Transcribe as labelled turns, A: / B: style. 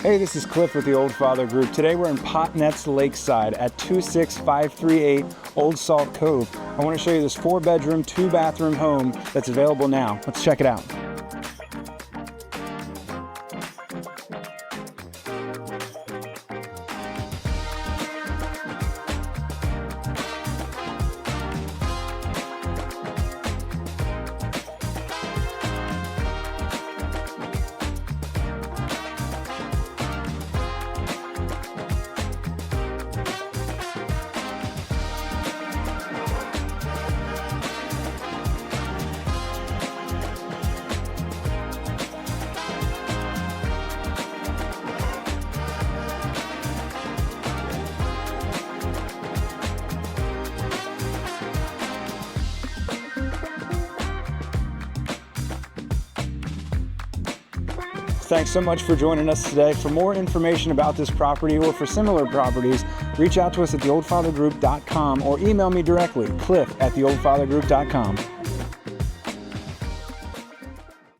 A: Hey, this is Cliff with the Oldfather Group. Today we're in Pot-Nets Lakeside at 26538 Old Salt Cove. I want to show you this 4-bedroom, 2-bathroom home that's available now. Let's check it out. Thanks so much for joining us today. For more information about this property or for similar properties, reach out to us at theoldfathergroup.com or email me directly, cliff@theoldfathergroup.com.